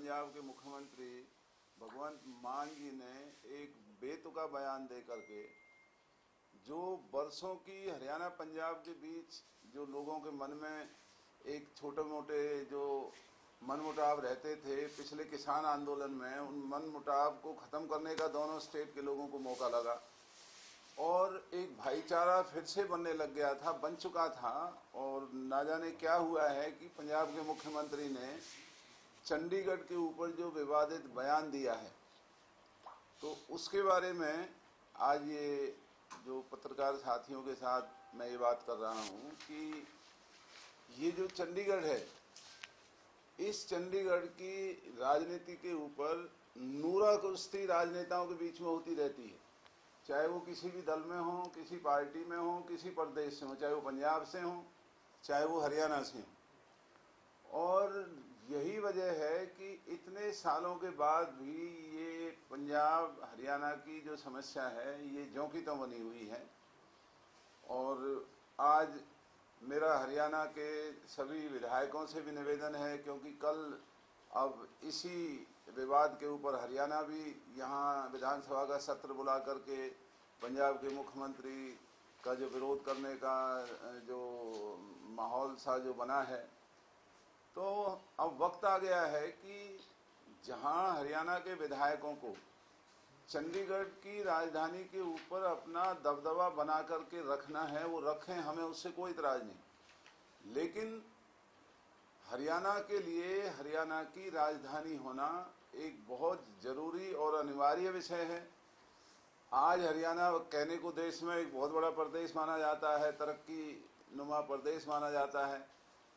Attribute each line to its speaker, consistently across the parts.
Speaker 1: पंजाब के मुख्यमंत्री भगवंत मान जी ने एक बेतुका बयान दे करके जो बरसों की हरियाणा पंजाब के बीच जो लोगों के मन में एक छोटे मोटे जो मनमुटाव रहते थे पिछले किसान आंदोलन में, उन मनमुटाव को ख़त्म करने का दोनों स्टेट के लोगों को मौका लगा और एक भाईचारा फिर से बनने लग गया था, बन चुका था। और ना जाने क्या हुआ है कि पंजाब के मुख्यमंत्री ने चंडीगढ़ के ऊपर जो विवादित बयान दिया है, तो उसके बारे में आज ये जो पत्रकार साथियों के साथ मैं ये बात कर रहा हूँ कि ये जो चंडीगढ़ है, इस चंडीगढ़ की राजनीति के ऊपर नूरा कुश्ती राजनेताओं के बीच में होती रहती है, चाहे वो किसी भी दल में हो, किसी पार्टी में हो, किसी प्रदेश से हो, चाहे वो पंजाब से हो, चाहे वो हरियाणा से हो। और यही वजह है कि इतने सालों के बाद भी ये पंजाब हरियाणा की जो समस्या है ये ज्यों की त्यों बनी हुई है। और आज मेरा हरियाणा के सभी विधायकों से भी निवेदन है, क्योंकि कल अब इसी विवाद के ऊपर हरियाणा भी यहाँ विधानसभा का सत्र बुला करके पंजाब के मुख्यमंत्री का जो विरोध करने का जो माहौल सा जो बना है, तो अब वक्त आ गया है कि जहाँ हरियाणा के विधायकों को चंडीगढ़ की राजधानी के ऊपर अपना दबदबा बना करके रखना है वो रखें, हमें उससे कोई इतराज़ नहीं। लेकिन हरियाणा के लिए हरियाणा की राजधानी होना एक बहुत ज़रूरी और अनिवार्य विषय है। आज हरियाणा कहने को देश में एक बहुत बड़ा प्रदेश माना जाता है, तरक्की नुमा प्रदेश माना जाता है,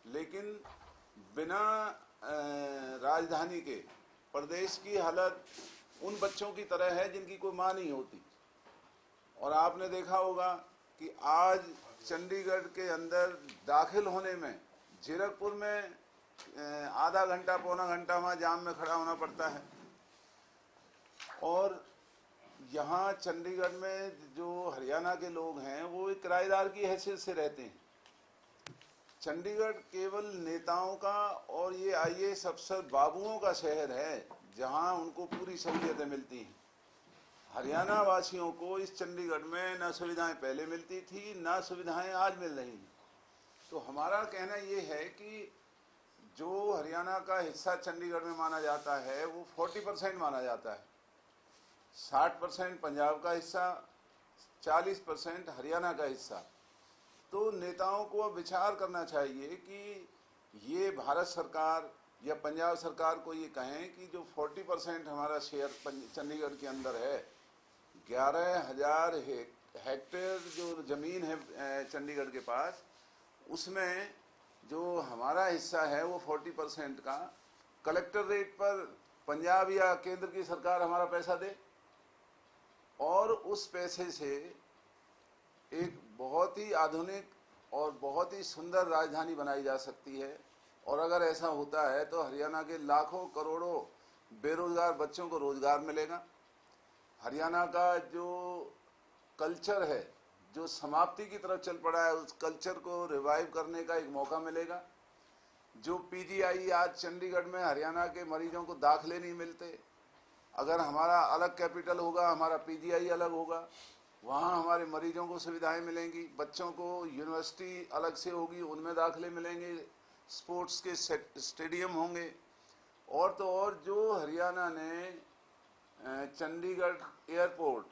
Speaker 1: लेकिन बिना राजधानी के प्रदेश की हालत उन बच्चों की तरह है जिनकी कोई माँ नहीं होती। और आपने देखा होगा कि आज चंडीगढ़ के अंदर दाखिल होने में जीरकपुर में आधा घंटा पौना घंटा वहाँ जाम में खड़ा होना पड़ता है। और यहाँ चंडीगढ़ में जो हरियाणा के लोग हैं वो एक किराएदार की हैसियत से रहते हैं। चंडीगढ़ केवल नेताओं का और ये आईएएस अफसर बाबुओं का शहर है जहाँ उनको पूरी सहूलियतें मिलती हैं। हरियाणा वासियों को इस चंडीगढ़ में न सुविधाएं पहले मिलती थी, न सुविधाएं आज मिल रही हैं। तो हमारा कहना ये है कि जो हरियाणा का हिस्सा चंडीगढ़ में माना जाता है वो 40% माना जाता है। 60% पंजाब का हिस्सा, 40% हरियाणा का हिस्सा। तो नेताओं को अब विचार करना चाहिए कि ये भारत सरकार या पंजाब सरकार को ये कहें कि जो 40% हमारा शेयर चंडीगढ़ के अंदर है, 11,000 हेक्टेयर जो ज़मीन है चंडीगढ़ के पास, उसमें जो हमारा हिस्सा है वो 40% का कलेक्टर रेट पर पंजाब या केंद्र की सरकार हमारा पैसा दे और उस पैसे से एक बहुत ही आधुनिक और बहुत ही सुंदर राजधानी बनाई जा सकती है। और अगर ऐसा होता है तो हरियाणा के लाखों करोड़ों बेरोजगार बच्चों को रोजगार मिलेगा। हरियाणा का जो कल्चर है जो समाप्ति की तरफ चल पड़ा है, उस कल्चर को रिवाइव करने का एक मौका मिलेगा। जो पीजीआई आज चंडीगढ़ में हरियाणा के मरीजों को दाखिले नहीं मिलते, अगर हमारा अलग कैपिटल होगा, हमारा पीजीआई अलग होगा, वहाँ हमारे मरीजों को सुविधाएं मिलेंगी, बच्चों को यूनिवर्सिटी अलग से होगी, उनमें दाखिले मिलेंगे, स्पोर्ट्स के स्टेडियम होंगे। और तो और जो हरियाणा ने चंडीगढ़ एयरपोर्ट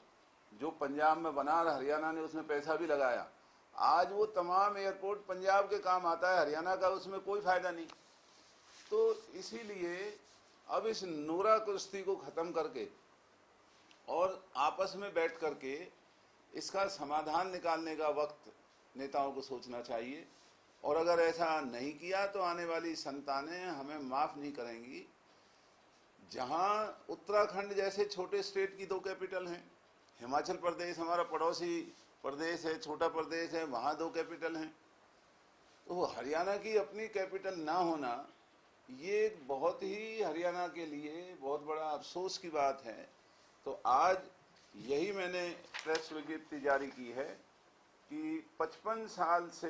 Speaker 1: जो पंजाब में बना, हरियाणा ने उसमें पैसा भी लगाया, आज वो तमाम एयरपोर्ट पंजाब के काम आता है, हरियाणा का उसमें कोई फ़ायदा नहीं। तो इसीलिए अब इस नूरा कुश्ती को ख़त्म करके और आपस में बैठ करके इसका समाधान निकालने का वक्त नेताओं को सोचना चाहिए। और अगर ऐसा नहीं किया तो आने वाली संतानें हमें माफ़ नहीं करेंगी। जहाँ उत्तराखंड जैसे छोटे स्टेट की 2 कैपिटल हैं, हिमाचल प्रदेश हमारा पड़ोसी प्रदेश है, छोटा प्रदेश है, वहाँ 2 कैपिटल हैं, तो हरियाणा की अपनी कैपिटल ना होना ये एक बहुत ही हरियाणा के लिए बहुत बड़ा अफसोस की बात है। तो आज यही मैंने प्रेस विज्ञप्ति जारी की है कि 55 साल से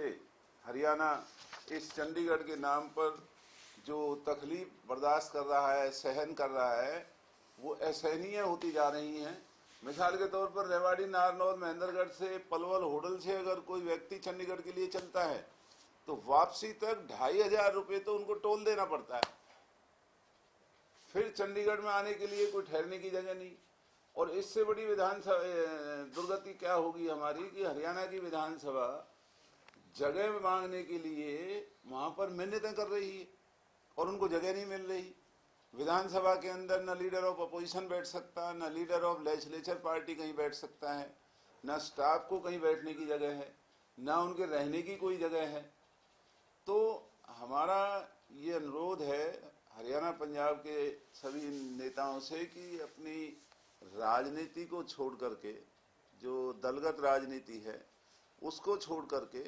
Speaker 1: हरियाणा इस चंडीगढ़ के नाम पर जो तकलीफ बर्दाश्त कर रहा है, सहन कर रहा है, वो असहनीय होती जा रही हैं। मिसाल के तौर पर रेवाड़ी, नारनौल, महेंद्रगढ़ से, पलवल, होडल से अगर कोई व्यक्ति चंडीगढ़ के लिए चलता है तो वापसी तक 2,500 रुपये तो उनको टोल देना पड़ता है। फिर चंडीगढ़ में आने के लिए कोई ठहरने की जगह नहीं। और इससे बड़ी विधानसभा दुर्गति क्या होगी हमारी कि हरियाणा की विधानसभा जगह मांगने के लिए वहां पर मिन्नतें कर रही है और उनको जगह नहीं मिल रही। विधानसभा के अंदर न लीडर ऑफ अपोजिशन बैठ सकता, न लीडर ऑफ लेजिस्लेचर पार्टी कहीं बैठ सकता है, न स्टाफ को कहीं बैठने की जगह है, न उनके रहने की कोई जगह है। तो हमारा ये अनुरोध है हरियाणा पंजाब के सभी नेताओं से कि अपनी राजनीति को छोड़ करके, जो दलगत राजनीति है उसको छोड़ करके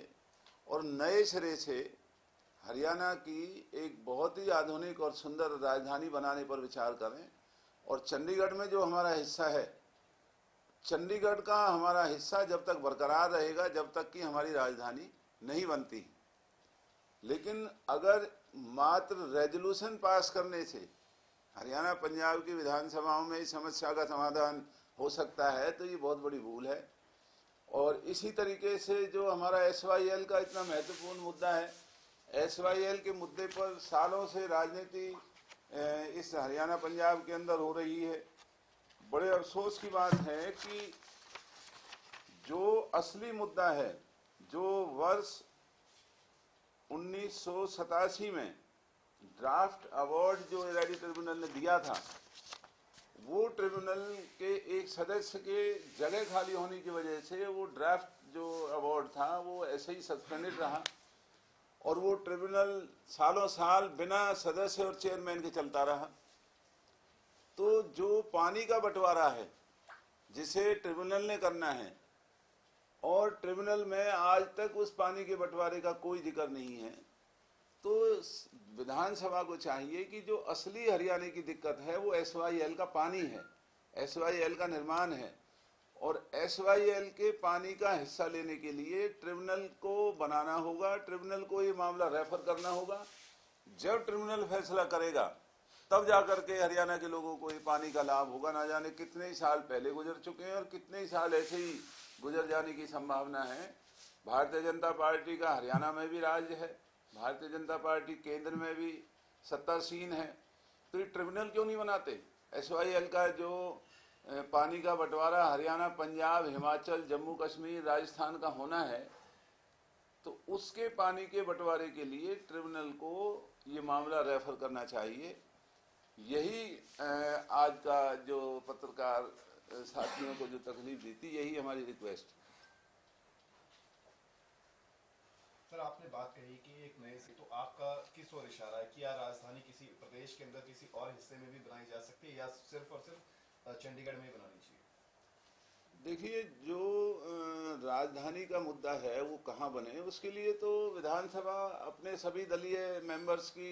Speaker 1: और नए सिरे से हरियाणा की एक बहुत ही आधुनिक और सुंदर राजधानी बनाने पर विचार करें। और चंडीगढ़ में जो हमारा हिस्सा है, चंडीगढ़ का हमारा हिस्सा जब तक बरकरार रहेगा जब तक कि हमारी राजधानी नहीं बनती। लेकिन अगर मात्र रेजोल्यूशन पास करने से हरियाणा पंजाब की विधानसभाओं में इस समस्या का समाधान हो सकता है तो ये बहुत बड़ी भूल है। और इसी तरीके से जो हमारा SYL का इतना महत्वपूर्ण मुद्दा है, SYL के मुद्दे पर सालों से राजनीति इस हरियाणा पंजाब के अंदर हो रही है। बड़े अफसोस की बात है कि जो असली मुद्दा है, जो वर्ष 1987 में ड्राफ्ट अवार्ड जो एलआईडी ट्रिब्यूनल ने दिया था, वो ट्रिब्यूनल के एक सदस्य के जगह खाली होने की वजह से वो ड्राफ्ट जो अवार्ड था वो ऐसे ही सस्पेंडेड रहा और वो ट्रिब्यूनल सालों साल बिना सदस्य और चेयरमैन के चलता रहा। तो जो पानी का बंटवारा है जिसे ट्रिब्यूनल ने करना है और ट्रिब्यूनल में आज तक उस पानी के बंटवारे का कोई जिक्र नहीं है, तो विधानसभा को चाहिए कि जो असली हरियाणा की दिक्कत है वो SYL का पानी है, SYL का निर्माण है। और SYL के पानी का हिस्सा लेने के लिए ट्रिब्यूनल को बनाना होगा, ट्रिब्यूनल को ये मामला रेफर करना होगा। जब ट्रिब्यूनल फैसला करेगा तब जाकर के हरियाणा के लोगों को ये पानी का लाभ होगा। ना जाने कितने ही साल पहले गुजर चुके हैं और कितने ही साल ऐसे ही गुजर जाने की संभावना है। भारतीय जनता पार्टी का हरियाणा में भी राज है, भारतीय जनता पार्टी केंद्र में भी सत्तासीन है, तो ये ट्रिब्यूनल क्यों नहीं बनाते? SYL का जो पानी का बंटवारा हरियाणा, पंजाब, हिमाचल, जम्मू कश्मीर, राजस्थान का होना है, तो उसके पानी के बंटवारे के लिए ट्रिब्यूनल को ये मामला रेफर करना चाहिए। यही आज का जो पत्रकार साथियों को जो तकलीफ दी थी, यही हमारी रिक्वेस्ट।
Speaker 2: सर, आपने बात कही कि एक नए से, तो आपका किस ओर इशारा है? क्या राजधानी किसी प्रदेश के अंदर किसी और हिस्से में भी बनाई जा सकती है या सिर्फ और सिर्फ चंडीगढ़ में ही बनानी चाहिए?
Speaker 1: देखिए, जो राजधानी का मुद्दा है वो कहाँ बने, उसके लिए तो विधानसभा अपने सभी दलीय मेंबर्स की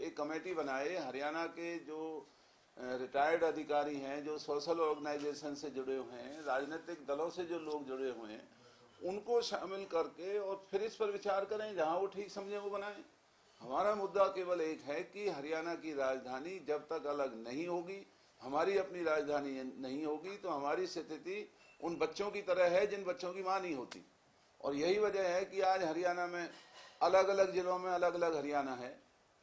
Speaker 1: एक कमेटी बनाए। हरियाणा के जो रिटायर्ड अधिकारी हैं, जो सोशल ऑर्गेनाइजेशन से जुड़े हुए हैं, राजनीतिक दलों से जो लोग जुड़े हुए हैं, उनको शामिल करके और फिर इस पर विचार करें, जहां वो ठीक समझे वो बनाएं। हमारा मुद्दा केवल एक है कि हरियाणा की राजधानी जब तक अलग नहीं होगी, हमारी अपनी राजधानी नहीं होगी, तो हमारी स्थिति उन बच्चों की तरह है जिन बच्चों की मां नहीं होती। और यही वजह है कि आज हरियाणा में अलग अलग जिलों में अलग अलग हरियाणा है।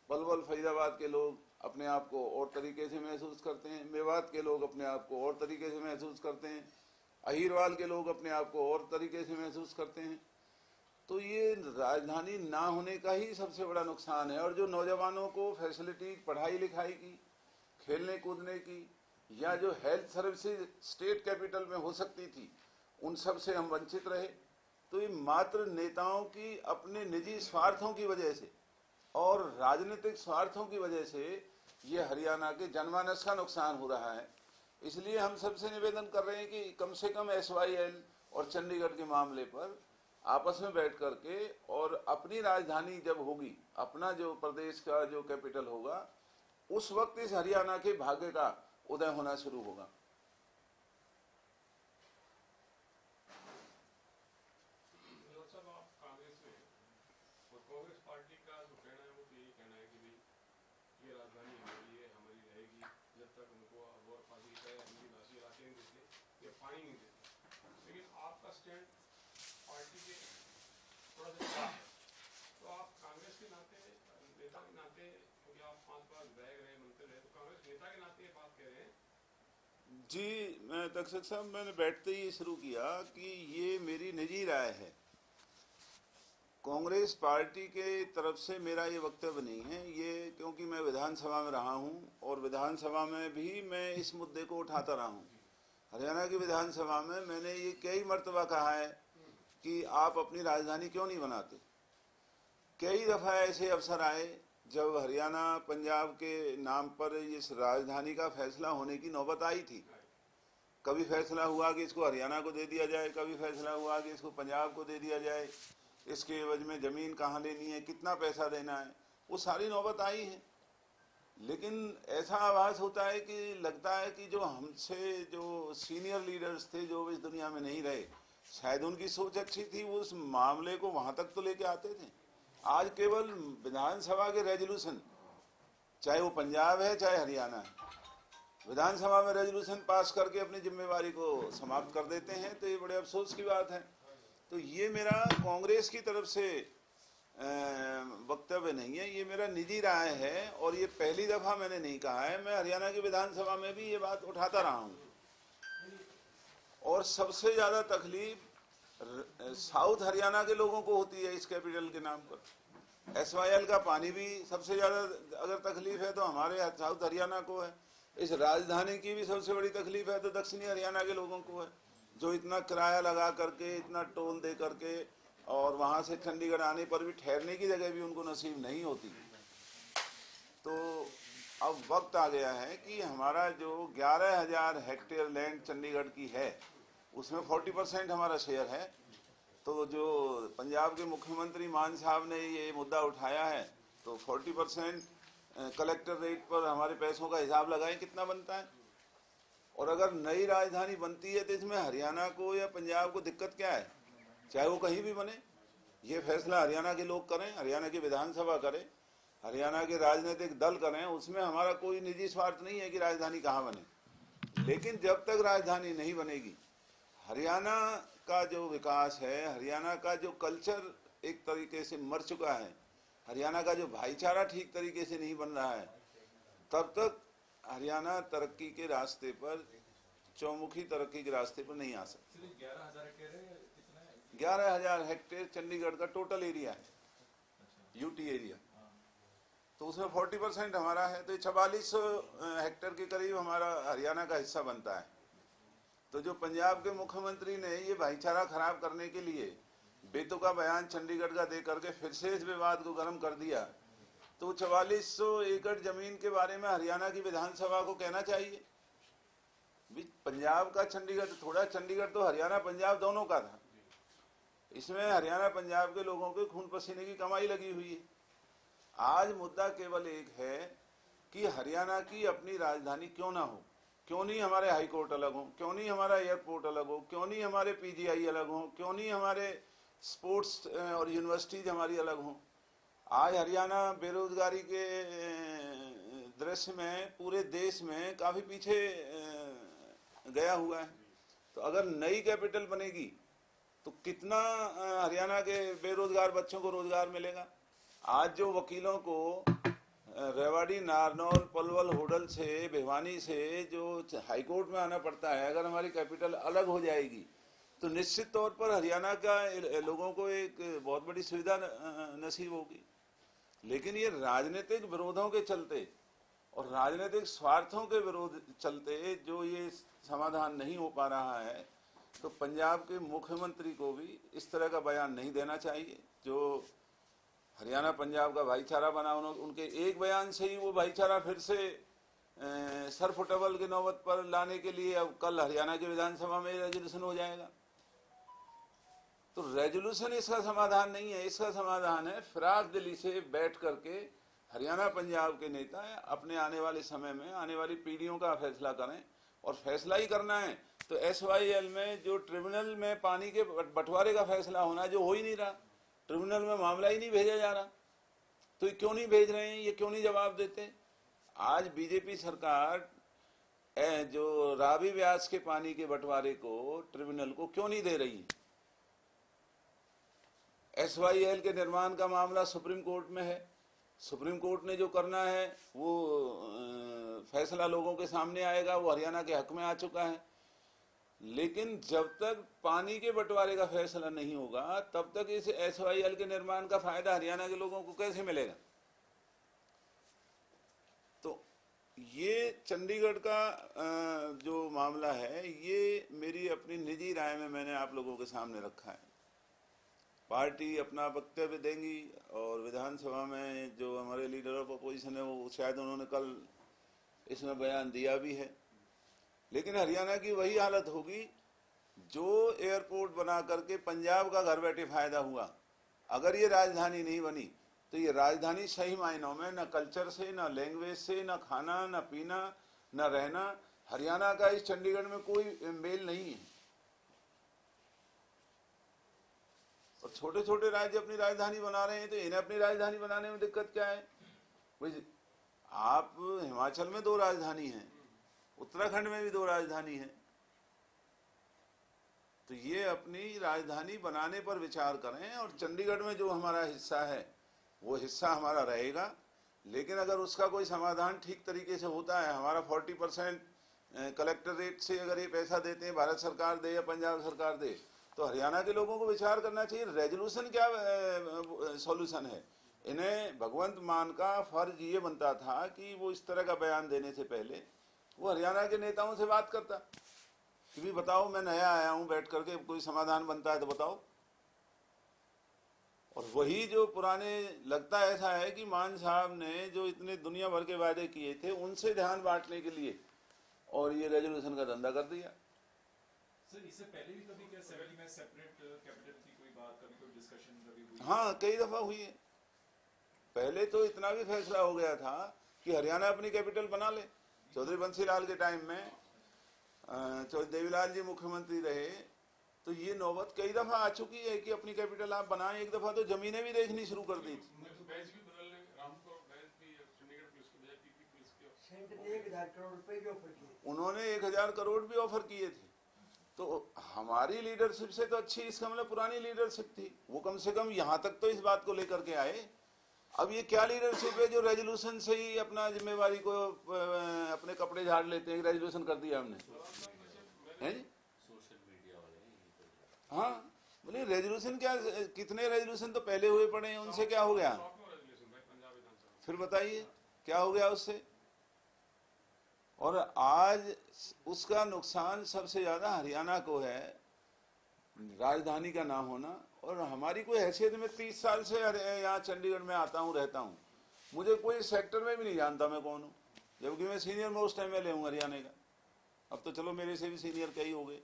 Speaker 1: पलवल, फरीदाबाद के लोग अपने आप को और तरीके से महसूस करते हैं, मेवात के लोग अपने आप को और तरीके से महसूस करते हैं, अहीरवाल के लोग अपने आप को और तरीके से महसूस करते हैं। तो ये राजधानी ना होने का ही सबसे बड़ा नुकसान है। और जो नौजवानों को फैसिलिटी पढ़ाई लिखाई की, खेलने कूदने की, या जो हेल्थ सर्विसेज स्टेट कैपिटल में हो सकती थी, उन सब से हम वंचित रहे। तो ये मात्र नेताओं की अपने निजी स्वार्थों की वजह से और राजनीतिक स्वार्थों की वजह से ये हरियाणा के जनमानस का नुकसान हो रहा है। इसलिए हम सबसे निवेदन कर रहे हैं कि कम से कम SYL और चंडीगढ़ के मामले पर आपस में बैठ करके, और अपनी राजधानी जब होगी, अपना जो प्रदेश का जो कैपिटल होगा, उस वक्त इस हरियाणा के भाग्य का उदय होना शुरू होगा।
Speaker 3: कांग्रेस पार्टी का जो कहना है वो तो यही कहना है कि तक उनको बोर पानी का हिंदी भाषी इलाके नहीं देते या पानी नहीं देते, लेकिन आपका स्टैंड पार्टी के थोड़ा सा खिलाफ है। तो आप कांग्रेस के नाते, नेता के नाते, क्योंकि आप 5 बार विधायक रहे, मंत्री रहे, तो कांग्रेस नेता के नाते ये बात कह रहे हैं।
Speaker 1: जी, मैं तक्षक साहब, मैंने बैठते ही शुरू किया कि ये मेरी निजी राय है। कांग्रेस पार्टी के तरफ से मेरा ये वक्तव्य नहीं है ये, क्योंकि मैं विधानसभा में रहा हूं और विधानसभा में भी मैं इस मुद्दे को उठाता रहा हूं। हरियाणा की विधानसभा में मैंने ये कई मर्तबा कहा है कि आप अपनी राजधानी क्यों नहीं बनाते। कई दफा ऐसे अवसर आए जब हरियाणा पंजाब के नाम पर इस राजधानी का फैसला होने की नौबत आई थी। कभी फैसला हुआ कि इसको हरियाणा को दे दिया जाए, कभी फैसला हुआ कि इसको पंजाब को दे दिया जाए, इसके एवज में जमीन कहाँ लेनी है, कितना पैसा देना है, वो सारी नौबत आई है। लेकिन ऐसा आभास होता है कि लगता है कि जो हमसे जो सीनियर लीडर्स थे, जो इस दुनिया में नहीं रहे, शायद उनकी सोच अच्छी थी, वो उस मामले को वहां तक तो लेके आते थे। आज केवल विधानसभा के रेजोल्यूशन, चाहे वो पंजाब है चाहे हरियाणा है, विधानसभा में रेजोल्यूशन पास करके अपनी जिम्मेवारी को समाप्त कर देते हैं, तो ये बड़े अफसोस की बात है। तो ये मेरा कांग्रेस की तरफ से वक्तव्य नहीं है, ये मेरा निजी राय है और ये पहली दफा मैंने नहीं कहा है। मैं हरियाणा की विधानसभा में भी ये बात उठाता रहा हूं और सबसे ज्यादा तकलीफ साउथ हरियाणा के लोगों को होती है इस कैपिटल के नाम पर। SYL का पानी भी सबसे ज्यादा अगर तकलीफ है तो हमारे साउथ हरियाणा को है। इस राजधानी की भी सबसे बड़ी तकलीफ है तो दक्षिणी हरियाणा के लोगों को है, जो इतना किराया लगा करके, इतना टोल दे करके और वहां से चंडीगढ़ आने पर भी ठहरने की जगह भी उनको नसीब नहीं होती। तो अब वक्त आ गया है कि हमारा जो 11,000 हेक्टेयर लैंड चंडीगढ़ की है उसमें 40% हमारा शेयर है। तो जो पंजाब के मुख्यमंत्री मान साहब ने ये मुद्दा उठाया है, तो 40% कलेक्टर रेट पर हमारे पैसों का हिसाब लगाएं कितना बनता है। और अगर नई राजधानी बनती है तो इसमें हरियाणा को या पंजाब को दिक्कत क्या है, चाहे वो कहीं भी बने। ये फैसला हरियाणा के लोग करें, हरियाणा की विधानसभा करे, हरियाणा के राजनीतिक दल करें, उसमें हमारा कोई निजी स्वार्थ नहीं है कि राजधानी कहाँ बने। लेकिन जब तक राजधानी नहीं बनेगी, हरियाणा का जो विकास है, हरियाणा का जो कल्चर एक तरीके से मर चुका है, हरियाणा का जो भाईचारा ठीक तरीके से नहीं बन रहा है, तब तक हरियाणा तरक्की के रास्ते पर, चौमुखी तरक्की के रास्ते पर नहीं आ सकती। 11,000 हेक्टेयर चंडीगढ़ का टोटल एरिया है, यूटी एरिया, तो उसमें 40% हमारा है, तो 4400 हेक्टेयर के करीब हमारा हरियाणा का हिस्सा बनता है। तो जो पंजाब के मुख्यमंत्री ने ये भाईचारा खराब करने के लिए बेतुका बयान चंडीगढ़ का दे करके फिर से इस विवाद को गर्म कर दिया, तो 4400 एकड़ जमीन के बारे में हरियाणा की विधानसभा को कहना चाहिए। पंजाब का चंडीगढ़ थोड़ा, चंडीगढ़ तो हरियाणा पंजाब दोनों का था, इसमें हरियाणा पंजाब के लोगों के खून पसीने की कमाई लगी हुई है। आज मुद्दा केवल एक है कि हरियाणा की अपनी राजधानी क्यों ना हो, क्यों नहीं हमारे हाई कोर्ट अलग हो, क्यों नहीं हमारा एयरपोर्ट अलग हो, क्यों नहीं हमारे PGI अलग हो, क्यों नहीं हमारे स्पोर्ट्स और यूनिवर्सिटीज हमारी अलग हो। आज हरियाणा बेरोजगारी के दृश्य में पूरे देश में काफी पीछे गया हुआ है। तो अगर नई कैपिटल बनेगी तो कितना हरियाणा के बेरोजगार बच्चों को रोजगार मिलेगा। आज जो वकीलों को रेवाड़ी, नारनौल, पलवल, होडल से, भिवानी से जो हाईकोर्ट में आना पड़ता है, अगर हमारी कैपिटल अलग हो जाएगी तो निश्चित तौर पर हरियाणा का लोगों को एक बहुत बड़ी सुविधा नसीब होगी। लेकिन ये राजनीतिक विरोधों के चलते और राजनीतिक स्वार्थों के विरोध चलते जो ये समाधान नहीं हो पा रहा है, तो पंजाब के मुख्यमंत्री को भी इस तरह का बयान नहीं देना चाहिए। जो हरियाणा पंजाब का भाईचारा बना, उनके एक बयान से ही वो भाईचारा फिर से सरफुटबल की नौबत पर लाने के लिए अब कल हरियाणा की विधानसभा में रेजोल्यूशन हो जाएगा। तो रेजोल्यूशन इसका समाधान नहीं है, इसका समाधान है फिराक दिली से बैठ करके हरियाणा पंजाब के नेता अपने आने वाले समय में आने वाली पीढ़ियों का फैसला करें। और फैसला ही करना है तो SYL में जो ट्रिब्यूनल में पानी के बंटवारे का फैसला होना, जो हो ही नहीं रहा, ट्रिब्यूनल में मामला ही नहीं भेजा जा रहा, तो ये क्यों नहीं भेज रहे हैं, ये क्यों नहीं जवाब देते। आज बीजेपी सरकार जो रावी व्यास के पानी के बंटवारे को ट्रिब्यूनल को क्यों नहीं दे रही? SYL के निर्माण का मामला सुप्रीम कोर्ट में है। सुप्रीम कोर्ट ने जो करना है वो फैसला लोगों के सामने आएगा, वो हरियाणा के हक में आ चुका है। लेकिन जब तक पानी के बंटवारे का फैसला नहीं होगा तब तक इस SYL के निर्माण का फायदा हरियाणा के लोगों को कैसे मिलेगा? तो ये चंडीगढ़ का जो मामला है, ये मेरी अपनी निजी राय में मैंने आप लोगों के सामने रखा है। पार्टी अपना वक्तव्य देंगी और विधानसभा में जो हमारे लीडर ऑफ अपोजिशन है वो शायद उन्होंने कल इसमें बयान दिया भी है। लेकिन हरियाणा की वही हालत होगी जो एयरपोर्ट बना करके पंजाब का घर बैठे फायदा हुआ। अगर ये राजधानी नहीं बनी तो ये राजधानी सही मायनों में न कल्चर से, न लैंग्वेज से, न खाना, न पीना, न रहना, हरियाणा का इस चंडीगढ़ में कोई मेल नहीं है। और छोटे छोटे राज्य अपनी राजधानी बना रहे हैं तो इन्हें अपनी राजधानी बनाने में दिक्कत क्या है? आप हिमाचल में 2 राजधानी हैं, उत्तराखंड में भी 2 राजधानी है। तो ये अपनी राजधानी बनाने पर विचार करें और चंडीगढ़ में जो हमारा हिस्सा है वो हिस्सा हमारा रहेगा। लेकिन अगर उसका कोई समाधान ठीक तरीके से होता है, हमारा 40% कलेक्टर रेट से अगर ये पैसा देते हैं, भारत सरकार दे या पंजाब सरकार दे, तो हरियाणा के लोगों को विचार करना चाहिए रेजोल्यूशन क्या सॉल्यूशन है। इन्हें भगवंत मान का फर्ज ये बनता था कि वो इस तरह का बयान देने से पहले वो हरियाणा के नेताओं से बात करता कि भी बताओ, मैं नया आया हूं, बैठ करके कोई समाधान बनता है तो बताओ। और वही जो पुराने लगता ऐसा है कि मान साहब ने जो इतने दुनिया भर के वादे किए थे उनसे ध्यान बांटने के लिए और ये रेजोल्यूशन का धंधा कर दिया।
Speaker 4: सर इससे पहले भी कभी क्या 70 में सेपरेट कैपिटल की कोई बात, कभी कोई डिस्कशन कभी हुई?
Speaker 1: हाँ, कई दफा हुई है। पहले तो इतना भी फैसला हो गया था कि हरियाणा अपनी कैपिटल बना ले। चौधरी बंसीलाल के टाइम में चौधरी देवीलाल जी मुख्यमंत्री रहे तो ये नौबत कई दफा आ चुकी है कि अपनी कैपिटल आप बनाएं। एक दफा तो जमीनें भी देखनी शुरू कर दी थी। उन्होंने 1000 करोड़ भी ऑफर किए थे। तो हमारी लीडरशिप से तो अच्छी, इसका मतलब पुरानी लीडरशिप थी, वो कम से कम यहाँ तक तो इस बात को लेकर के आए। अब ये क्या लीडरशिप है जो रेजोल्यूशन से ही अपना जिम्मेवारी को अपने कपड़े झाड़ लेते हैं? रेजोल्यूशन कर दिया हमने, हैं?
Speaker 5: सोशल मीडिया वाले।
Speaker 1: हाँ, बोले रेजोल्यूशन क्या, कितने रेजोल्यूशन तो पहले हुए पड़े हैं, उनसे क्या हो गया? फिर बताइए क्या हो गया उससे? और आज उसका नुकसान सबसे ज्यादा हरियाणा को है, राजधानी का ना होना। और हमारी कोई हैसियत में 30 साल से यहाँ चंडीगढ़ में आता हूँ, रहता हूँ, मुझे कोई सेक्टर में भी नहीं जानता मैं कौन हूँ, जबकि मैं सीनियर मोस्ट MLA हूँ हरियाणा का। अब तो चलो मेरे से भी सीनियर कई हो गए।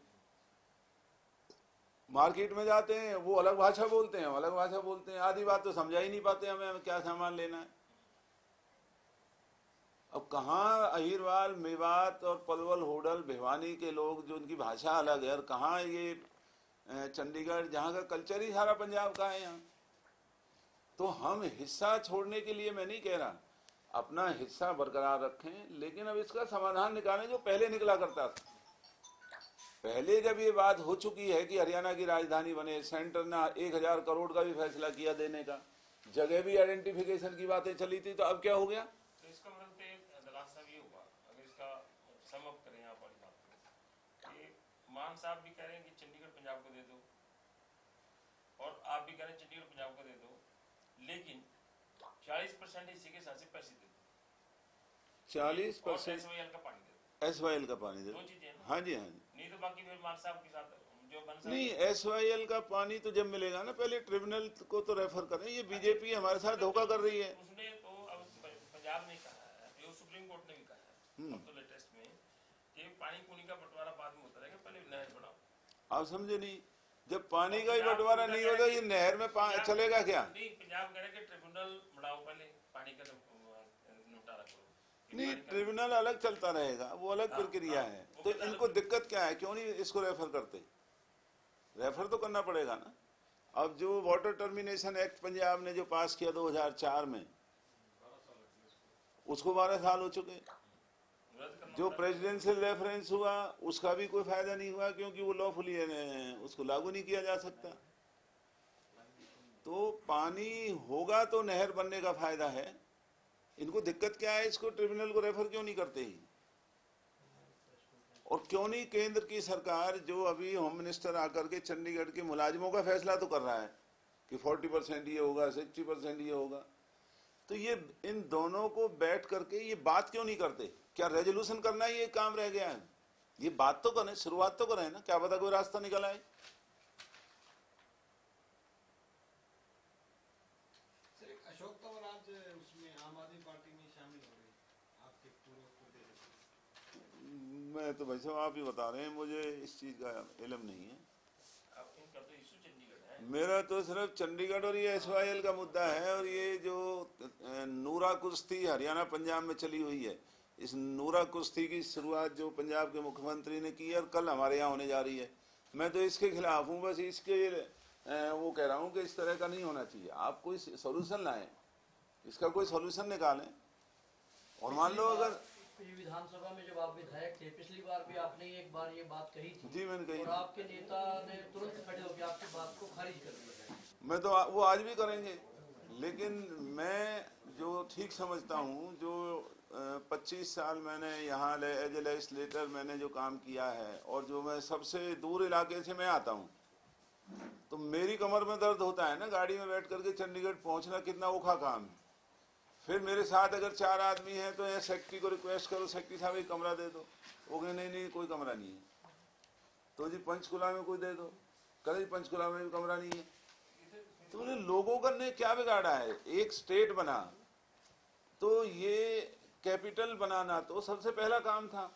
Speaker 1: मार्केट में जाते हैं वो अलग भाषा बोलते हैं, अलग भाषा बोलते हैं, आधी बात तो समझा ही नहीं पाते हमें क्या सामान लेना है। अब कहाँ अहिरवाल, मेवात और पलवल, होडल, भिवानी के लोग जो उनकी भाषा अलग है, और कहाँ ये चंडीगढ़ जहाँ का कल्चर ही सारा पंजाब का है। यहाँ तो हम हिस्सा छोड़ने के लिए मैं नहीं कह रहा, अपना हिस्सा बरकरार रखें, लेकिन अब इसका समाधान निकालें जो पहले निकला करता था। पहले जब ये बात हो चुकी है कि हरियाणा की राजधानी बने, सेंटर ने 1000 करोड़ का भी फैसला किया देने का, जगह भी आइडेंटिफिकेशन की बातें चली थी, तो अब क्या हो गया?
Speaker 5: तो इसका मतलब ये हुआ, अगर इसका सम अप करें आप वाली बात को, कि मान साहब भी कह रहे हैं कि चंडीगढ़ पंजाब को दे दो और आप भी कह रहे हैं चंडीगढ़ पंजाब को दे दो, लेकिन 40% इसी के साथ से पैसे दे दो,
Speaker 1: 40%
Speaker 5: SYL का पानी दे दो।
Speaker 1: SYL का पानी दे दो।
Speaker 5: 2 चीजें हैं ना?
Speaker 1: हाँ जी, हाँ जी।
Speaker 5: नहीं तो बाकी फिर मान साहब के साथ जो बन सकता
Speaker 1: नहीं, SYL का पानी तो जब मिलेगा ना, पहले ट्रिब्यूनल को तो रेफर करें। ये बीजेपी हमारे साथ धोखा कर रही है।
Speaker 5: उसने तो अब पंजाब ने कहा है, ये सुप्रीम कोर्ट ने भी कहा है अब तो लेटेस्ट में, कि पानी पुनी का बंटवारा बाद में होता रहेगा, पहले नहर बनाओ।
Speaker 1: आप समझे नहीं, जब पानी का ही बंटवारा नहीं होगा ये नहर में चलेगा क्या?
Speaker 5: नहीं, पंजाब कह रहे कि ट्रिब्यूनल बनाओ, पहले पानी का निपटारा करो।
Speaker 1: नहीं, ट्रिब्यूनल अलग चलता रहेगा, वो अलग प्रक्रिया है। तो इनको दिक्कत क्या है, क्यों नहीं इसको रेफर करते? रेफर तो करना पड़ेगा ना। अब जो वाटर टर्मिनेशन एक्ट पंजाब ने जो पास किया 2004 में, उसको 12 साल हो चुके।
Speaker 5: रद्द करना
Speaker 1: जो
Speaker 5: पड़ा।
Speaker 1: प्रेसिडेंशियल रेफरेंस हुआ उसका भी कोई फायदा नहीं हुआ, क्योंकि वो लॉफुली उसको लागू नहीं किया जा सकता। तो पानी होगा तो नहर बनने का फायदा है। इनको दिक्कत क्या है, इसको ट्रिब्यूनल को रेफर क्यों नहीं करते ही? और क्यों नहीं केंद्र की सरकार, जो अभी होम मिनिस्टर आकर के चंडीगढ़ के मुलाजिमों का फैसला तो कर रहा है कि 40% ये होगा, 60% ये होगा, तो ये इन दोनों को बैठ करके ये बात क्यों नहीं करते? क्या रेजोल्यूशन करना ही ये काम रह गया है? ये बात तो करें, शुरुआत तो करें ना, क्या पता कोई रास्ता निकल आए।
Speaker 6: सर, एक अशोक तंवर आज उसमें आम आदमी पार्टी में शामिल हो गए, आपके पूर्व प्रदेश।
Speaker 1: मैं तो भाई साहब आप ही बता रहे हैं, मुझे इस चीज का इल्म नहीं है।
Speaker 5: अब इनका तो इशू चंडीगढ़ है।
Speaker 1: मेरा तो सिर्फ चंडीगढ़ और ये SYL का मुद्दा है, और ये जो नूरा कुश्ती हरियाणा पंजाब में चली हुई है, इस नूरा कुश्ती की शुरुआत जो पंजाब के मुख्यमंत्री ने की और कल हमारे यहाँ होने जा रही है, मैं तो इसके खिलाफ हूँ। बस इसके वो कह रहा हूँ कि इस तरह का नहीं होना चाहिए। आप कोई सोल्यूशन लाएं, इसका कोई सोल्यूशन निकालें। और मान लो अगर
Speaker 7: विधानसभा में जब आप विधायक थे, पिछली बार भी आपने एक बार ये बात कही थी।
Speaker 1: जी मैंने कही,
Speaker 7: और आपके नेता ने तुरंत खड़े होकर आपकी बात को खारिज कर दिया।
Speaker 1: मैं तो वो आज भी करेंगे, लेकिन मैं जो ठीक समझता हूँ, जो 25 साल मैंने यहाँ एज ए लेजिस्लेटर मैंने जो काम किया है, और जो मैं सबसे दूर इलाके से मैं आता हूँ, तो मेरी कमर में दर्द होता है ना गाड़ी में बैठ करके चंडीगढ़ पहुँचना, कितना औखा काम है। फिर मेरे साथ अगर 4 आदमी हैं तो यहाँ सेक्रेटरी को रिक्वेस्ट करो, सेक्रेटरी साहब एक कमरा दे दो, वो कहे नहीं कोई कमरा नहीं है। तो जी पंचकुला में कोई दे दो, कल पंचकुला में भी कमरा नहीं है। तो उन्हें लोगों का ने क्या बिगाड़ा है? एक स्टेट बना तो ये कैपिटल बनाना तो सबसे पहला काम था,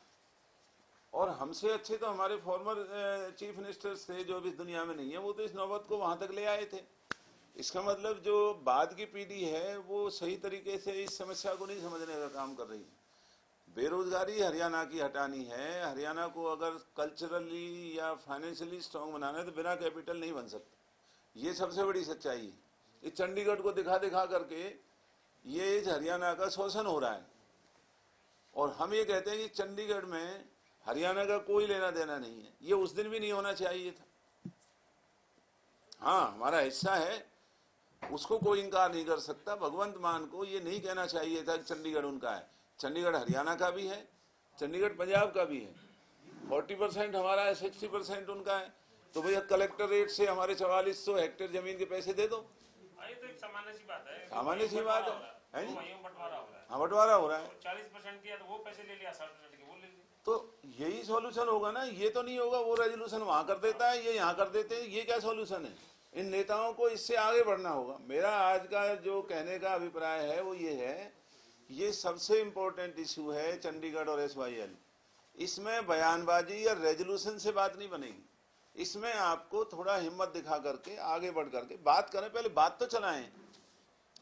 Speaker 1: और हमसे अच्छे तो हमारे फॉर्मर चीफ मिनिस्टर्स थे जो अभी दुनिया में नहीं है, वो तो इस नौबत को वहां तक ले आए थे। इसका मतलब जो बाद की पीढ़ी है वो सही तरीके से इस समस्या को नहीं समझने का काम कर रही है। बेरोजगारी हरियाणा की हटानी है। हरियाणा को अगर कल्चरली या फाइनेंशियली स्ट्रांग बनाना है तो बिना कैपिटल नहीं बन सकता, ये सबसे बड़ी सच्चाई है। इस चंडीगढ़ को दिखा दिखा करके ये इस हरियाणा का शोषण हो रहा है, और हम ये कहते हैं कि चंडीगढ़ में हरियाणा का कोई लेना देना नहीं है। ये उस दिन भी नहीं होना चाहिए था। हाँ, हमारा हिस्सा है, उसको कोई इनकार नहीं कर सकता। भगवंत मान को ये नहीं कहना चाहिए था कि चंडीगढ़ उनका है। चंडीगढ़ हरियाणा का भी है, चंडीगढ़ पंजाब का भी है। 40% हमारा है, 60% उनका है। तो भैया कलेक्टरेट से हमारे 4400 हेक्टेयर जमीन के पैसे दे दो।
Speaker 5: ये तो एक सामान्य सी बात है।
Speaker 1: सामान्य सी बात है जी।
Speaker 5: बंटवारा हो रहा है।
Speaker 1: हाँ, बंटवारा हो रहा है।
Speaker 5: 40% दिया तो वो पैसे ले लिया, 60% के वो ले लिए।
Speaker 1: तो यही सॉल्यूशन होगा ना, ये तो नहीं होगा वो रेजोल्यूशन वहां कर देता है, ये यहाँ कर देते हैं। ये क्या सॉल्यूशन है? इन नेताओं को इससे आगे बढ़ना होगा। मेरा आज का जो कहने का अभिप्राय है वो ये है, ये सबसे इम्पोर्टेंट इशू है चंडीगढ़ और SYL। इसमें बयानबाजी या रेजोल्यूशन से बात नहीं बनेगी। इसमें आपको थोड़ा हिम्मत दिखा करके आगे बढ़ करके बात करें, पहले बात तो चलाएं।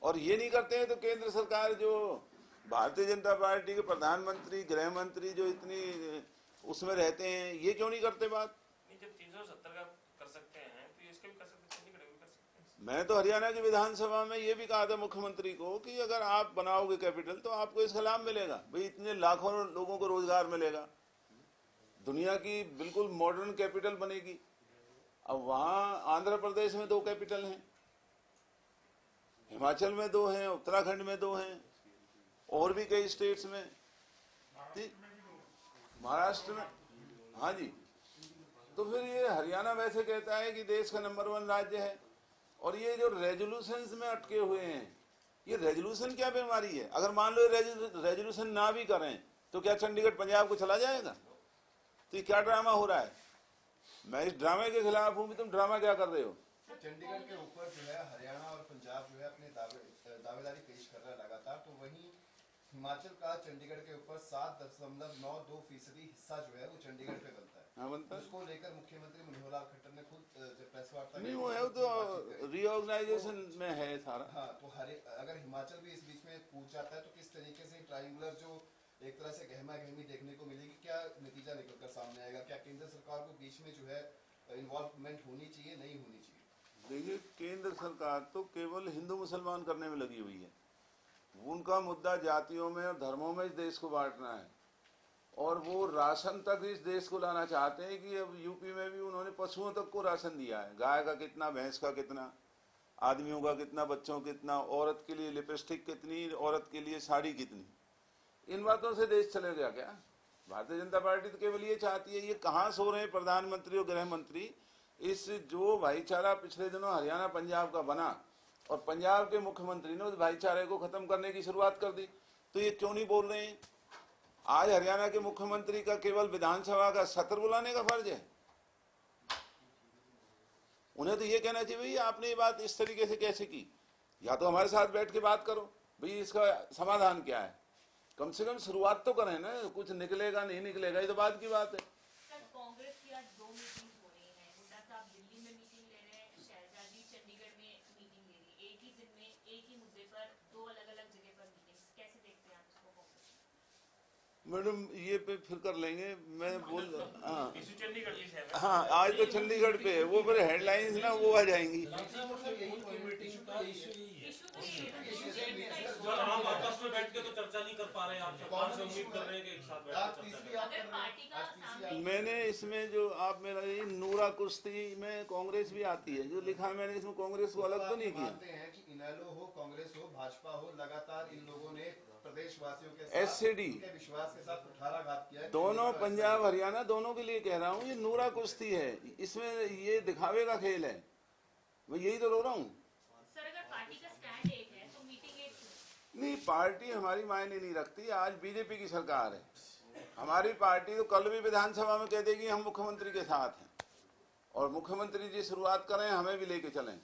Speaker 1: और ये नहीं करते हैं तो केंद्र सरकार, जो भारतीय जनता पार्टी के प्रधानमंत्री, गृह मंत्री जो इतनी उसमें रहते हैं, ये क्यों नहीं करते बात?
Speaker 5: नहीं, जब 370 का कर सकते हैं तो इसका भी कर सकते हैं, चंडीगढ़ भी कर सकते हैं।
Speaker 1: मैं तो हरियाणा की विधानसभा में ये भी कहा था मुख्यमंत्री को कि अगर आप बनाओगे कैपिटल तो आपको इसका लाभ मिलेगा। भाई इतने लाखों लोगों को रोजगार मिलेगा, दुनिया की बिल्कुल मॉडर्न कैपिटल बनेगी। अब वहां आंध्र प्रदेश में 2 कैपिटल हैं, हिमाचल में 2 हैं, उत्तराखंड में 2 हैं, और भी कई स्टेट्स में, महाराष्ट्र में। हाँ जी। तो फिर ये हरियाणा वैसे कहता है कि देश का नंबर 1 राज्य है, और ये जो रेजोल्यूशंस में अटके हुए हैं, ये रेजोल्यूशन क्या बीमारी है? अगर मान लो रेजोल्यूशन ना भी करें तो क्या चंडीगढ़ पंजाब को चला जाएगा? तो ये क्या ड्रामा हो रहा है? मैं इस ड्रामे के खिलाफ हूं कि तुम ड्रामा क्या कर रहे हो।
Speaker 2: चंडीगढ़ के ऊपर जो है हरियाणा और पंजाब जो है अपने दावेदारी पेश कर रहा है लगातार, तो वहीं हिमाचल का चंडीगढ़ के ऊपर 7.92% हिस्सा जो है वो चंडीगढ़ पे बनता है।
Speaker 1: हाँ, बनता है।
Speaker 2: उसको लेकर मुख्यमंत्री मनोहर लाल खट्टर ने खुद प्रेस वार्ता
Speaker 1: नहीं, वो है तो रीऑर्गेनाइजेशन में है सारा।
Speaker 2: हाँ, तो अगर हिमाचल भी इस बीच में पूछ जाता है तो किस तरीके से ट्रायंगुलर जो एक तरह से गहमा गहमी देखने को मिलेगी, क्या नतीजा निकलकर सामने आएगा? क्या केंद्र सरकार को बीच में जो है इन्वॉल्वमेंट होनी चाहिए, नहीं होनी चाहिए?
Speaker 1: देखिए, केंद्र सरकार तो केवल हिंदू मुसलमान करने में लगी हुई है। उनका मुद्दा जातियों में और धर्मों में इस देश को बांटना है। और वो राशन तक इस देश को लाना चाहते हैं कि अब यूपी में भी उन्होंने पशुओं तक को राशन दिया है। गाय का कितना, भैंस का कितना, आदमियों का कितना, बच्चों का कितना, औरत के लिए लिपस्टिक कितनी, औरत के लिए साड़ी कितनी। इन बातों से देश चलेगा क्या? भारतीय जनता पार्टी तो केवल ये चाहती है। ये कहाँ सो रहे हैं प्रधानमंत्री और गृह मंत्री? इस जो भाईचारा पिछले दिनों हरियाणा पंजाब का बना और पंजाब के मुख्यमंत्री ने उस भाईचारे को खत्म करने की शुरुआत कर दी, तो ये क्यों नहीं बोल रहे हैं? आज हरियाणा के मुख्यमंत्री का केवल विधानसभा का सत्र बुलाने का फर्ज है। उन्हें तो ये कहना चाहिए भाई आपने ये बात इस तरीके से कैसे की, या तो हमारे साथ बैठ के बात करो भाई इसका समाधान क्या है। कम से कम शुरुआत तो करें ना। कुछ निकलेगा नहीं निकलेगा ये तो बाद की बात है।
Speaker 8: सर, कांग्रेस की आज 2 मीटिंग हो रही हैं। हुड्डा साहब दिल्ली में मीटिंग ले रहे हैं, शहजादी चंडीगढ़ में मीटिंग ले रही है। एक ही दिन में एक ही मुद्दे पर 2 अलग-अलग जगह पर मीटिंग, कैसे देखते हैं आप इसको? कांग्रेस
Speaker 1: मैडम ये पे फिर कर लेंगे। मैं बोल
Speaker 5: इशू चंडीगढ़ की है।
Speaker 1: हाँ आज तो चंडीगढ़ पे है, वो फिर हेडलाइंस ना वो आ जाएंगी।
Speaker 9: हम आपस में बैठ के तो चर्चा नहीं कर पा रहे हैं। आप सरकार से उम्मीद कर रहे हैं कि एक साथ बैठ के चर्चा
Speaker 8: अगर पार्टी का सामने
Speaker 1: मैंने इसमें जो आप मेरा ये नूरा कुश्ती में कांग्रेस भी आती है जो लिखा है मैंने, इसमें कांग्रेस को अलग तो नहीं किया।
Speaker 2: मानते हैं कि इनेलो हो, कांग्रेस हो, भाजपा हो, लगातार इन लोगों ने प्रदेशवासियों के साथ,
Speaker 1: एससीडी
Speaker 2: उनके विश्वास के साथ कुठाराघात किया है।
Speaker 1: दोनों पंजाब हरियाणा दोनों के लिए कह रहा हूँ। ये नूरा कुश्ती है, इसमें ये दिखावे का खेल है। मैं यही तो रो रहा हूँ।
Speaker 8: सर, अगर पार्टी का स्टैंड एक है तो मीटिंग एक क्यों?
Speaker 1: नहीं, पार्टी हमारी मायने नहीं रखती। आज बीजेपी की सरकार है, हमारी पार्टी तो कल भी विधानसभा में कह देगी हम मुख्यमंत्री के साथ हैं, और मुख्यमंत्री जी शुरुआत करें हमें भी लेके चलें।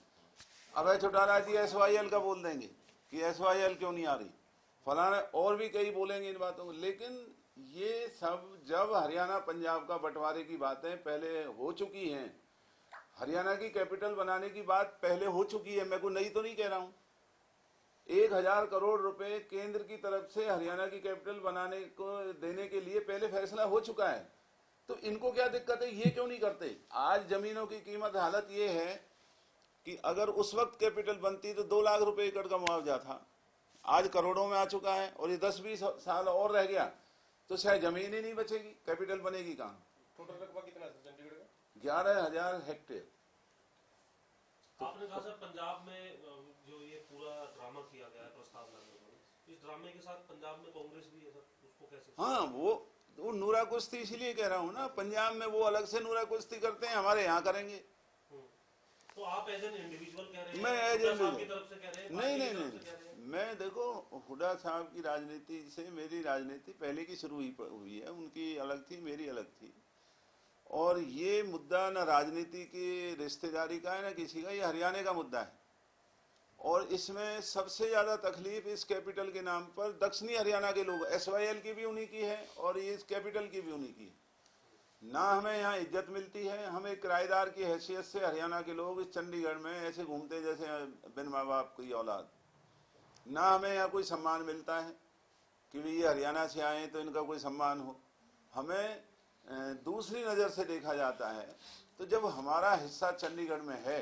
Speaker 1: अभय चौटाला जी SYL का बोल देंगे कि SYL क्यों नहीं आ रही, फलाना, और भी कई बोलेंगे इन बातों को। लेकिन ये सब जब हरियाणा पंजाब का बंटवारे की बातें पहले हो चुकी हैं, हरियाणा की कैपिटल बनाने की बात पहले हो चुकी है, मैं कोई नई तो नहीं कह रहा हूं। 1000 करोड़ रुपए केंद्र की तरफ से हरियाणा की कैपिटल बनाने को देने के लिए पहले फैसला हो चुका है। तो इनको क्या दिक्कत है, ये क्यों नहीं करते? आज जमीनों की कीमत हालत ये है कि अगर उस वक्त कैपिटल बनती तो 2 लाख रुपए एकड़ का मुआवजा था, आज करोड़ों में आ चुका है, और ये 10-20 साल और रह गया तो शायद जमीन ही नहीं बचेगी, कैपिटल बनेगी कहाँ?
Speaker 9: टोटल रकबा कितना है चंडीगढ़ का?
Speaker 1: 11,000 हेक्टेयर।
Speaker 9: आपने कहा सर पंजाब में जो ये पूरा ड्रामा किया गया है प्रस्ताव लाने में, इस ड्रामे के साथ पंजाब में कांग्रेस भी है सर, उसको कैसे?
Speaker 1: हाँ, वो नूरा कुश्ती इसीलिए कह रहा हूँ ना, पंजाब में वो अलग से नूरा कुश्ती करते हैं, हमारे यहाँ करेंगे।
Speaker 9: तो आप एज एन इंडिविजुअल कह रहे हैं,
Speaker 1: मैं एज
Speaker 9: हुड्डा साहब की तरफ से कह रहे हैं,
Speaker 1: नहीं, मैं देखो हुड्डा साहब की राजनीति से मेरी राजनीति पहले की शुरू हुई है, उनकी अलग थी मेरी अलग थी। और ये मुद्दा न राजनीति की रिश्तेदारी का है न किसी का, ये हरियाणा का मुद्दा है। और इसमें सबसे ज्यादा तकलीफ इस कैपिटल के नाम पर दक्षिणी हरियाणा के लोग, SYL की भी उन्हीं की है और इस कैपिटल की भी उन्हीं की है। ना हमें यहाँ इज्जत मिलती है, हमें किराएदार की हैसियत से हरियाणा के लोग इस चंडीगढ़ में ऐसे घूमते जैसे बिन माँ बाप की औलाद। ना हमें यहाँ कोई सम्मान मिलता है कि ये हरियाणा से आए तो इनका कोई सम्मान हो। हमें दूसरी नज़र से देखा जाता है। तो जब हमारा हिस्सा चंडीगढ़ में है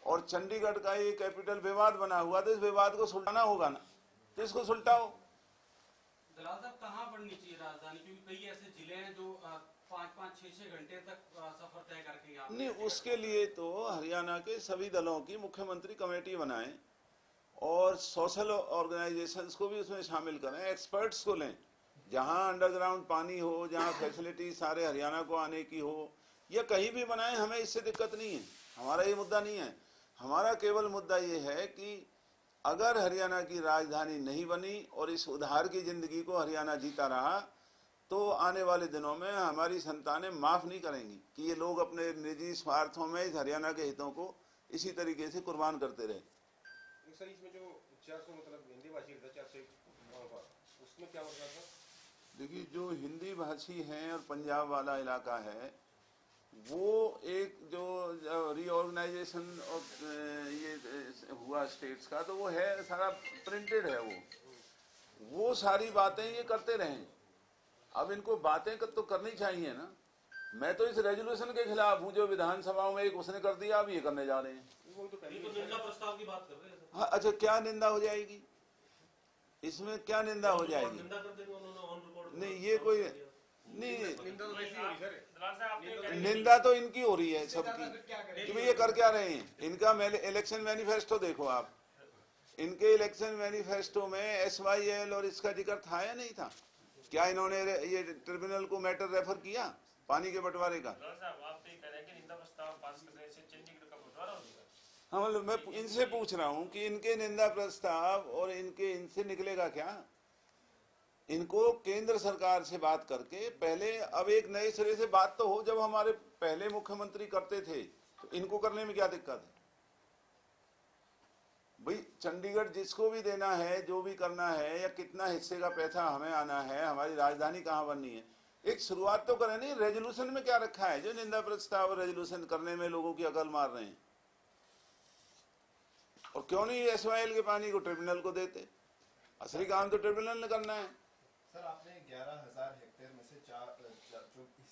Speaker 1: और चंडीगढ़ का ये कैपिटल विवाद बना हुआ, तो इस विवाद को सुलझाना होगा ना, तो इसको सुलझाओ।
Speaker 6: दलाल साहब, कहाँ बढ़नी चाहिए राजधानी? क्योंकि कई ऐसे जिले हैं जो 5-5, 6-6 घंटे तक सफर तय करके यहाँ
Speaker 1: नहीं, उसके लिए तो हरियाणा के सभी दलों की मुख्यमंत्री कमेटी बनाएं और सोशल ऑर्गेनाइजेशंस को भी उसमें शामिल करें, एक्सपर्ट्स को लें। जहां अंडरग्राउंड पानी हो, जहां फैसिलिटी सारे हरियाणा को आने की हो, या कहीं भी बनाएं, हमें इससे दिक्कत नहीं है। हमारा ये मुद्दा नहीं है। हमारा केवल मुद्दा ये है कि अगर हरियाणा की राजधानी नहीं बनी और इस उधार की जिंदगी को हरियाणा जीता रहा, तो आने वाले दिनों में हमारी संतानें माफ नहीं करेंगी कि ये लोग अपने निजी स्वार्थों में इस हरियाणा के हितों को इसी तरीके से कुर्बान करते रहे।
Speaker 9: सर, इसमें जो 400 मतलब हिंदी भाषी था 400 उसमें क्या मतलब था?
Speaker 1: देखिए, जो हिंदी भाषी हैं और पंजाब वाला इलाका है, वो एक जो रीऑर्गेनाइजेशन ऑफ ये हुआ स्टेट्स का, तो वो है सारा प्रिंटेड है। वो सारी बातें ये करते रहें। अब इनको बातें तो करनी चाहिए ना। मैं तो इस रेजोल्यूशन के खिलाफ हूँ जो विधानसभाओं में एक उसने कर दिया, अब ये करने जा रहे हैं।
Speaker 9: वो तो निंदा प्रस्ताव की बात कर रहे हैं सर।
Speaker 1: हाँ, अच्छा, क्या निंदा हो जाएगी इसमें? क्या निंदा हो जाएगी?
Speaker 9: निंदा कर देंगे उन्होंने ऑन रिकॉर्ड।
Speaker 1: नहीं, ये कोई नहीं,
Speaker 5: दलाल साहब आपने कहा
Speaker 1: निंदा तो इनकी हो रही है सबकी कि भाई ये कर क्या रहे हैं। इनका इलेक्शन मैनिफेस्टो देखो आप, इनके इलेक्शन मैनिफेस्टो में SYL और इसका जिक्र था या नहीं था? क्या इन्होंने ये ट्रिब्यूनल को मैटर रेफर किया पानी के बंटवारे का?
Speaker 5: दलाल साहब आप तो ये कह रहे हैं कि निंदा प्रस्ताव पास करने से चंडीगढ़ का बंटवारा हो जाएगा।
Speaker 1: हाँ, मतलब मैं इनसे पूछ रहा हूँ कि इनके निंदा प्रस्ताव और इनसे निकलेगा क्या? इनको केंद्र सरकार से बात करके पहले, अब एक नए सिरे से बात तो हो। जब हमारे पहले मुख्यमंत्री करते थे तो इनको करने में क्या दिक्कत है भाई? चंडीगढ़ जिसको भी देना है, जो भी करना है, या कितना हिस्से का पैसा हमें आना है, हमारी राजधानी कहाँ बननी है, एक शुरुआत तो करें। नहीं, रेजोल्यूशन में क्या रखा है जो निंदा प्रस्ताव और रेजोल्यूशन करने में लोगों की अकल मार रहे हैं? और क्यों नहीं SYL के पानी को ट्रिब्यूनल को देते? असली काम तो ट्रिब्यूनल ने करना है।
Speaker 2: सर आपने 11,000 हेक्टेयर में से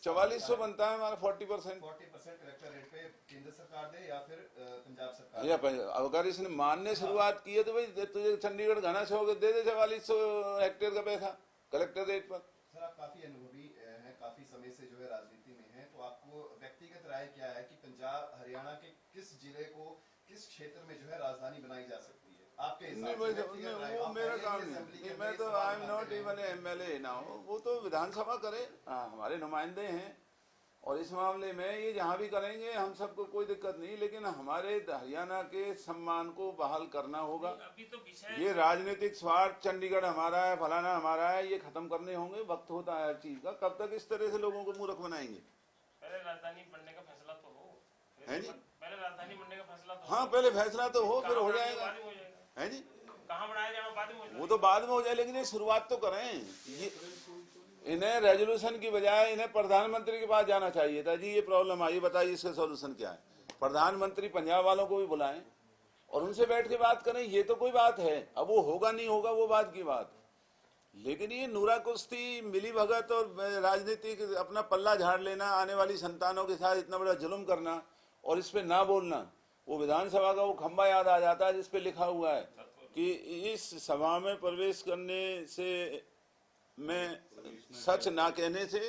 Speaker 1: 4400 बनता है हमारा 40%।
Speaker 2: 40% कलेक्टर रेट पे केंद्र सरकार दे या फिर पंजाब सरकार?
Speaker 1: या अगर इसने मानने शुरुआत की है तो भाई तुझे चंडीगढ़ घना से होकर दे दे 4400 हेक्टेयर का पैसा कलेक्टर रेट पर।
Speaker 2: सर आप काफी अनुभवी हैं, काफी समय से जो है राजनीति में हैं, तो आपको व्यक्तिगत राय क्या है कि पंजाब हरियाणा के किस जिले को, किस क्षेत्र में जो है राजधानी बनाई जा सकती है आपके हिसाब से?
Speaker 1: वो मेरा काम नहीं, मैं तो I am not even MLA now, वो तो विधानसभा करे, हमारे नुमाइंदे हैं। और इस मामले में ये जहाँ भी करेंगे हम सबको कोई दिक्कत नहीं, लेकिन हमारे हरियाणा के सम्मान को बहाल करना होगा।
Speaker 5: अभी तो विषय
Speaker 1: ये राजनीतिक स्वार्थ, चंडीगढ़ हमारा है, फलाना हमारा है, ये खत्म करने होंगे। वक्त होता है हर चीज का। कब तक इस तरह से लोगों को मूर्ख बनाएंगे?
Speaker 5: पहले राजधानी बनने का फैसला तो हो,
Speaker 1: है जी?
Speaker 5: पहले राजधानी बनने का फैसला तो
Speaker 1: हाँ, पहले फैसला तो हो, फिर हो जाएगा।
Speaker 5: बाद में हो जाएगा।
Speaker 1: है जी?
Speaker 5: कहाँ बनाया जाना बाद में हो जाएगा।
Speaker 1: वो तो बाद में हो जाए, लेकिन ये शुरुआत तो करें। ये इन्हें रेजोल्यूशन की बजाय इन्हें प्रधानमंत्री के पास जाना चाहिए था। जी ये प्रॉब्लम आई, बताइए इसका सॉल्यूशन क्या है। प्रधानमंत्री पंजाब वालों को भी बुलाएं और उनसे बैठ के बात करें। ये तो कोई बात है, अब वो होगा नहीं होगा वो बात की बात, लेकिन ये नूरा कुश्ती, मिली भगत और राजनीतिक अपना पल्ला झाड़ लेना, आने वाली संतानों के साथ इतना बड़ा जुल्म करना और इस पे ना बोलना। वो विधानसभा का वो खंबा याद आ जाता है जिसपे लिखा हुआ है कि इस सभा में प्रवेश करने से में सच ना कहने से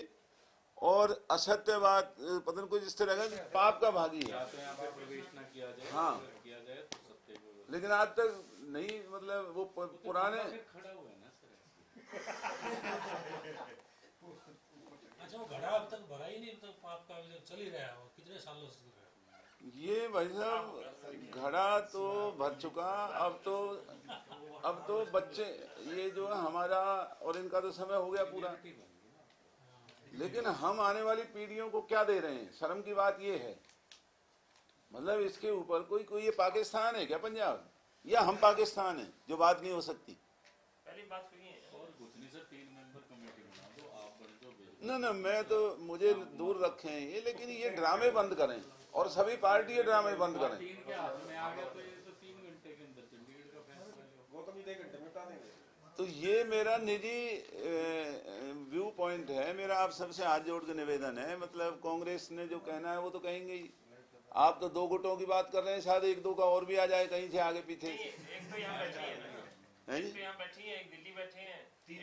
Speaker 1: और असत्य बात, पता नहीं कुछ इस तरह का, पाप का भागी है। हाँ, लेकिन आज तक नहीं, मतलब वो पुराने
Speaker 10: अच्छा वो घड़ा अब तक भरा ही नहीं, तो पाप का चल ही रहा है, वो कितने सालों से
Speaker 1: ये भाई साहब घड़ा तो भर चुका। अब तो बच्चे ये जो है हमारा और इनका तो समय हो गया पूरा, लेकिन हम आने वाली पीढ़ियों को क्या दे रहे हैं? शर्म की बात ये है। मतलब इसके ऊपर कोई ये पाकिस्तान है क्या पंजाब, या हम पाकिस्तान है जो बात नहीं हो सकती?
Speaker 5: पहली बात सुनिए,
Speaker 1: ना मैं तो, मुझे दूर रखें ये, लेकिन ये ड्रामे बंद करें और सभी पार्टी ये ड्रामे बंद करें। तो ये मेरा निजी व्यू पॉइंट है। मेरा आप सबसे हाथ जोड़ के निवेदन है, मतलब कांग्रेस ने जो कहना है वो तो कहेंगे ही। आप तो दो गुटों की बात कर रहे हैं, शायद एक दो का और भी आ जाए कहीं से आगे पीछे।
Speaker 5: एक तो यहाँ बैठी है ना, एक तो यहाँ बैठी है, एक दिल्ली बैठे हैं, एक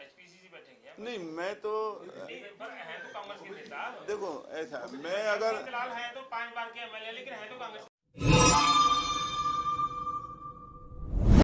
Speaker 5: HPCC बैठेंगे।
Speaker 1: नहीं मैं तो
Speaker 5: है तो कांग्रेस के नेता।
Speaker 1: देखो ऐसा, मैं अगर
Speaker 5: फिलहाल है तो 5 बार के MLA, लेकिन है तो कांग्रेस